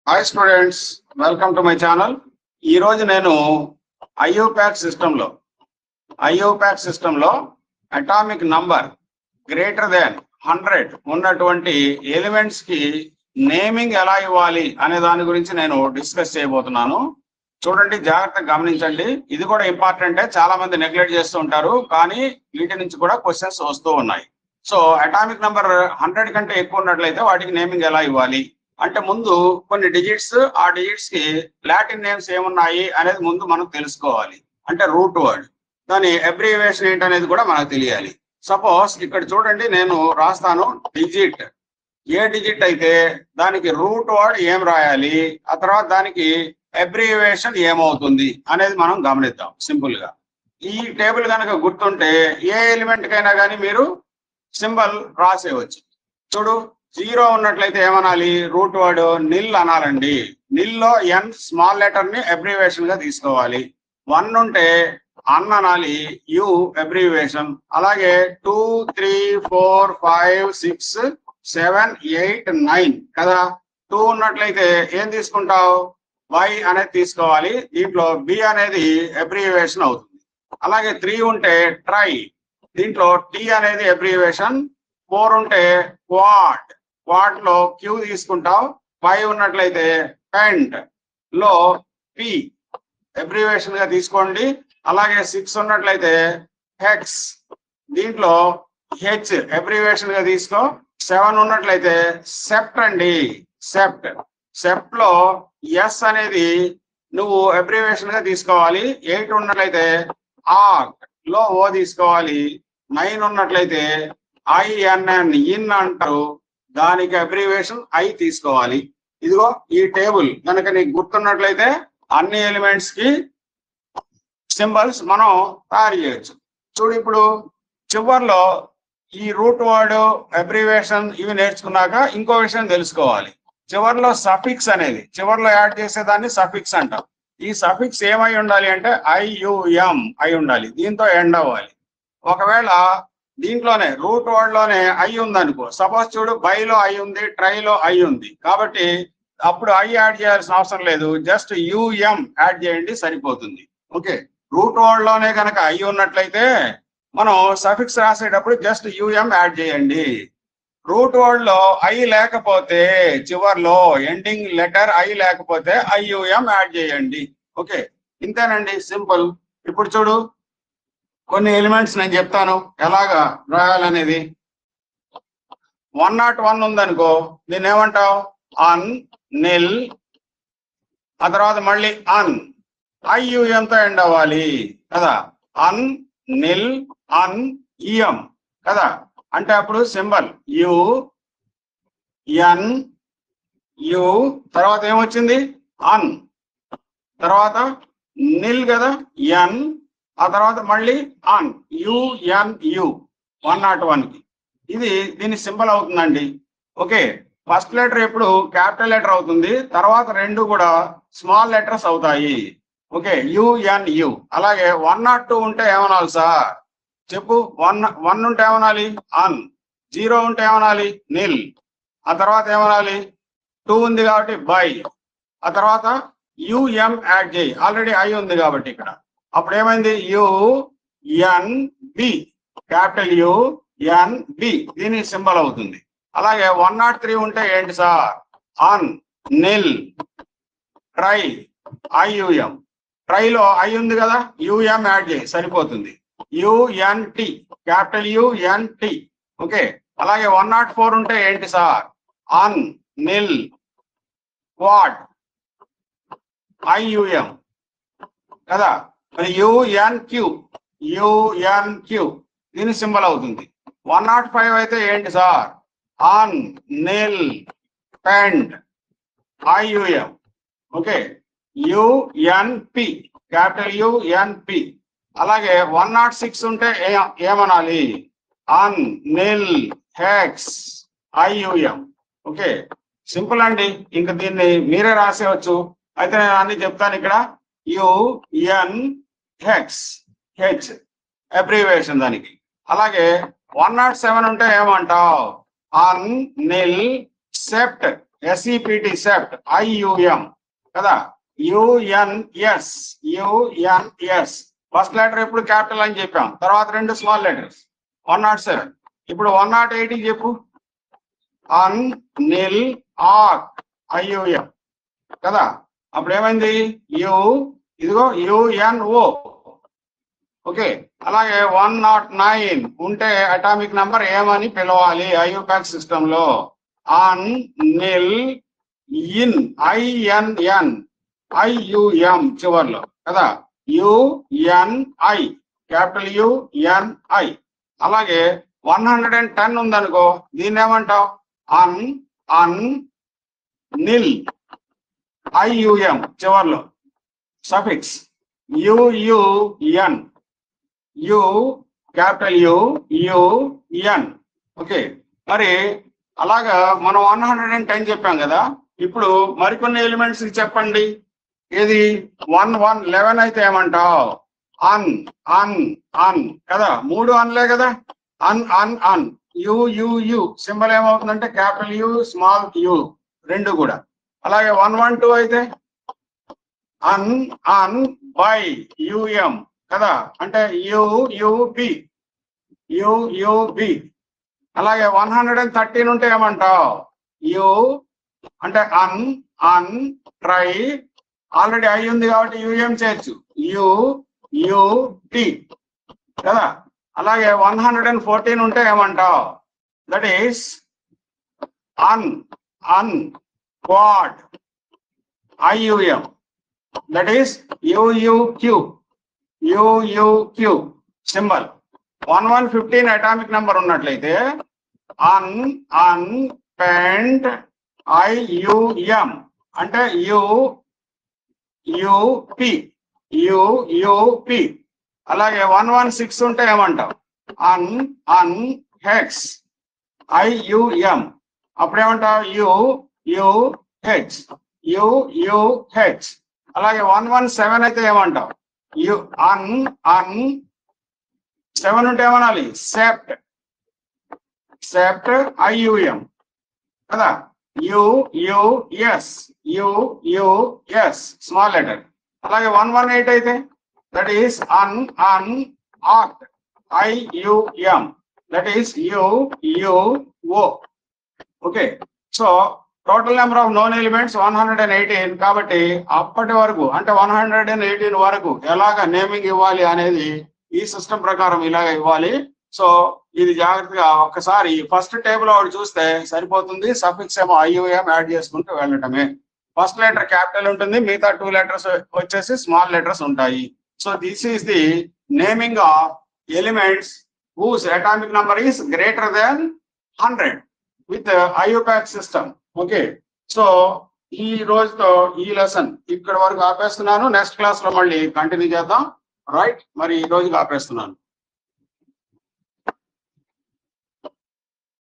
Hi students, welcome to my channel. ఈ రోజు నేను ఐయూపాక్ సిస్టంలో అటామిక్ నంబర్ గ్రేటర్ దాన్ 100 ఉన్నటువంటి ఎలిమెంట్స్ కి నేమింగ్ ఎలా ఇవ్వాలి అనే దాని గురించి నేను డిస్కస్ చేయబోతున్నాను. చూడండి, జాగ్రత్తగా గమనించండి. ఇది కూడా ఇంపార్టెంటే, చాలా మంది నెగ్లెక్ట్ చేస్తూ ఉంటారు, కానీ వీటి నుంచి కూడా క్వశ్చన్స్ వస్తూ ఉన్నాయి. సో అటామిక్ నంబర్ 100 కంటే ఎక్కువ ఉన్నట్లయితే వాటికి నేమింగ్ ఎలా ఇవ్వాలి అంటే ముందు కొన్ని డిజిట్స్, ఆ డిజిట్స్ కి లాటిన్ నేమ్స్ ఏమున్నాయి అనేది ముందు మనం తెలుసుకోవాలి. అంటే రూట్ వర్డ్, దాని అబ్రివేషన్ ఏంటనేది కూడా మనకు తెలియాలి. సపోజ్ ఇక్కడ చూడండి, నేను రాస్తాను డిజిట్. ఏ డిజిట్ అయితే దానికి రూట్ వర్డ్ ఏం రాయాలి, ఆ తర్వాత దానికి అబ్రివేషన్ ఏమవుతుంది అనేది మనం గమనిద్దాం. సింపుల్ గా ఈ టేబుల్ కనుక గుర్తుంటే ఏ ఎలిమెంట్ కైనా కానీ మీరు సింబల్ రాసేయవచ్చు. చూడు, 0 ఉన్నట్లయితే ఏమనాలి? రూట్ వర్డ్ నిల్ అనాలండి. నిల్ లో ఎన్ స్మాల్ లెటర్ ని అబ్రివేషన్ గా తీసుకోవాలి. 1 ఉంటే అన్ అనాలి, యు అబ్రివేషన్. అలాగే 2, 3, 4, 5, 6, 7, 8, 9 కదా. 2 ఉన్నట్లయితే ఏం తీసుకుంటావు? వై అనేది తీసుకోవాలి. దీంట్లో బి అనేది అబ్రివేషన్ అవుతుంది. అలాగే 3 ఉంటే ట్రై, దీంట్లో టీ అనేది అబ్రివేషన్. 4 ఉంటే క్వాడ్, క్వాడ్ లో క్యూ తీసుకుంటావు. 5 ఉన్నట్లయితే పెంట్ లో పి అబ్రివేషన్ గా తీసుకోండి. అలాగే 6 ఉన్నట్లయితే హెక్స్, దీంట్లో హెచ్ అబ్రివేషన్ గా తీసుకో. 7 ఉన్నట్లయితే సెప్ట్ అండి, సెప్ట్. సెప్ట్ లో ఎస్ అనేది నువ్వు అబ్రివేషన్ గా తీసుకోవాలి. 8 ఉన్నట్లయితే ఆర్క్ లో ఓ తీసుకోవాలి. 9 ఉన్నట్లయితే ఐఎన్ఎన్, ఇన్ అంటారు, దానికి అబ్రివేషన్ ఐ తీసుకోవాలి. ఇదిగో ఈ టేబుల్ కనుక నీకు గుర్తున్నట్లయితే అన్ని ఎలిమెంట్స్ కి సింబల్స్ మనం తయారు చేయొచ్చు. చూడు, ఇప్పుడు చివర్లో ఈ రూట్ వర్డ్, అబ్రివేషన్ ఇవి నేర్చుకున్నాక ఇంకో విషయం తెలుసుకోవాలి. చివర్లో సఫిక్స్ అనేది, చివర్లో యాడ్ చేసేదాన్ని సఫిక్స్ అంటాం. ఈ సఫిక్స్ ఏమై ఉండాలి అంటే ఐయుఎం అయి ఉండాలి, దీంతో ఎండ్ అవ్వాలి. ఒకవేళ దీంట్లోనే రూట్ వర్డ్ లోనే ఐ ఉంది అనుకో, సపోజ్ చూడు, బైలో ఐ ఉంది, ట్రైలో ఐ ఉంది, కాబట్టి అప్పుడు ఐ యాడ్ చేయాల్సిన అవసరం లేదు, జస్ట్ యుఎం యాడ్ చేయండి, సరిపోతుంది. ఓకే, రూట్ వర్డ్ లోనే కనుక ఐ ఉన్నట్లయితే మనం సఫిక్స్ రాసేటప్పుడు జస్ట్ యుఎం యాడ్ చేయండి. రూట్ వర్డ్ లో ఐ లేకపోతే, చివర్లో ఎండింగ్ లెటర్ ఐ లేకపోతే ఐయుఎం యాడ్ చేయండి. ఓకే, ఇంతేనండి, సింపుల్. ఇప్పుడు చూడు, కొన్ని ఎలిమెంట్స్ నేను చెప్తాను ఎలాగా రాయాలనేది. 101 ఉందనుకో, దీన్ని ఏమంటావు? అన్, నిల్, ఆ తర్వాత మళ్ళీ అన్, ఐయుఎంతో ఎండ్ అవ్వాలి కదా. అన్, నిల్, అన్, ఇఎం కదా. అంటే అప్పుడు సింబల్ యు, ఎన్, యు, తర్వాత ఏమొచ్చింది? అన్, తర్వాత నిల్ కదా, ఎన్, ఆ తర్వాత మళ్ళీ అన్, యుఎన్యు. 101 కి ఇది దీని సింబల్ అవుతుందండి. ఓకే, ఫస్ట్ లెటర్ ఎప్పుడు క్యాపిటల్ లెటర్ అవుతుంది, తర్వాత రెండు కూడా స్మాల్ లెటర్స్ అవుతాయి. ఓకే, యుఎన్యు. అలాగే 102 ఉంటే ఏమనాలి సార్? చెప్పు. 1 ఉంటే ఏమనాలి? అన్. 0 ఉంటే ఏమనాలి? నిల్. ఆ తర్వాత ఏమనాలి? 2 ఉంది కాబట్టి బై. ఆ తర్వాత యుఎం యాడ్ చేయి, ఆల్రెడీ ఐ ఉంది కాబట్టి ఇక్కడ. అప్పుడు ఏమైంది? యుఎన్బి, క్యాపిటల్ యుఎన్బి, దీని సింబల్ అవుతుంది. అలాగే 103 ఉంటే ఏంటి sir? Un, nil, tri, ium. ట్రైలో ఐ ఉంది కదా, యుఎం యాడ్ చేయి, సరిపోతుంది. యుఎన్టి, క్యాపిటల్ యుఎన్టి. ఓకే, అలాగే 104 ఉంటే ఏంటి sir? Un, nil, quad, ium కదా. యుఎన్క్యూ, యుఎన్క్యూ, దీని సింబల్ అవుతుంది. 105 అయితే ఏంటి sir? Un, nil, pent, ium. Okay, UNP, capital UNP. అలాగే 106 ఉంటే ఏమనాలి? Un, nil, hex, ium. Okay, simple అండి, ఇంకా దీన్ని మీరే రాసేయచ్చు. అయితే నేను అన్ని చెప్తాను ఇక్కడ. యుఎన్ హెక్స్, హెచ్ అబ్రివేషన్ దానికి. అలాగే 107 ఉంటే ఏమంటావు? అన్, నిల్, సెప్ట్ SEPT సెప్ట్ IUM కదా, UNS ఫస్ట్ లెటర్ ఎప్పుడు క్యాపిటల్ అని చెప్పాం, తర్వాత రెండు స్మాల్ లెటర్స్. 107. ఇప్పుడు 108 చెప్పు. అన్ నిల్ ఆక్ IUM కదా, అప్పుడు ఏమైంది ఇదిగో UNO. ఓకే, అలాగే 109 ఉంటే అటామిక్ నంబర్ ఏమని పిలవాలి IUPAC సిస్టమ్ లో? అన్ నిల్ ఇన్ INN IUM చివర్లో కదా, UNI క్యాపిటల్ UNI. అలాగే 110 ఉందనుకో, దీన్ని ఏమంటావు? అన్ నిల్ IUM చివర్లో suffix UUN capital UN. Okay, మరి అలాగా మనం 110 చెప్పాం కదా. ఇప్పుడు మరికొన్ని ఎలిమెంట్స్ చెప్పండి. ఏది 11 అయితే ఏమంటావు? అన్ కదా, 3 అన్లే కదా. అన్ యు సింబల్ ఏమవుతుందంటే క్యాపిటల్ U స్మాల్ u రెండు కూడా. అలాగే 112 అయితే అన్ బై UM కదా, అంటే UUB. అలాగే 113 ఉంటే ఏమంటావు? అంటే అన్ ట్రై, ఆల్రెడీ ఐ ఉంది కాబట్టి UM చేర్చు, UUT కదా. అలాగే 114 ఉంటే ఏమంటావు? That is an quad IUM, that is UUQ symbol. 1115 atomic number ఉన్నట్లయితే అన్ పెంట్ IUM అంటే UUP. అలాగే 116 ఉంటే ఏమంటావు? అన్ హెక్స్ IUM, అప్పుడేమంటావు? UUH. అలాగే 117 అయితే ఏమంటావు? అన్ 7 ఉంటే ఏమనాలి? సెప్ట్ IUM కదా, UUS స్మాల్ లెటర్. అలాగే 118 అయితే that is an art IUM, that is UUO. Okay, so total number of known elements 118. కాబట్టి అప్పటి వరకు అంటే 118 వరకు ఎలాగ నేమింగ్ ఇవ్వాలి అనేది ఈ సిస్టమ్ ప్రకారం ఇలాగ ఇవ్వాలి. సో ఇది జాగ్రత్తగా ఒక్కసారి ఫస్ట్ టేబుల్ ఆవిడ చూస్తే సరిపోతుంది. సఫిక్స్ ఏమో IUM యాడ్ చేసుకుంటూ వెళ్ళటమే. ఫస్ట్ లెటర్ క్యాపిటల్ ఉంటుంది, మిగతా 2 లెటర్స్ వచ్చేసి స్మాల్ లెటర్స్ ఉంటాయి. So this is the naming of elements whose atomic number is greater than 100 with IUPAC system. Okay, so ఈ రోజుతో ఈ లెసన్ ఇక్కడ వరకు ఆపేస్తున్నాను. నెక్స్ట్ క్లాస్ లో మళ్ళీ కంటిన్యూ చేద్దాం. రైట్, మరి ఈ రోజుకి ఆపేస్తున్నాను.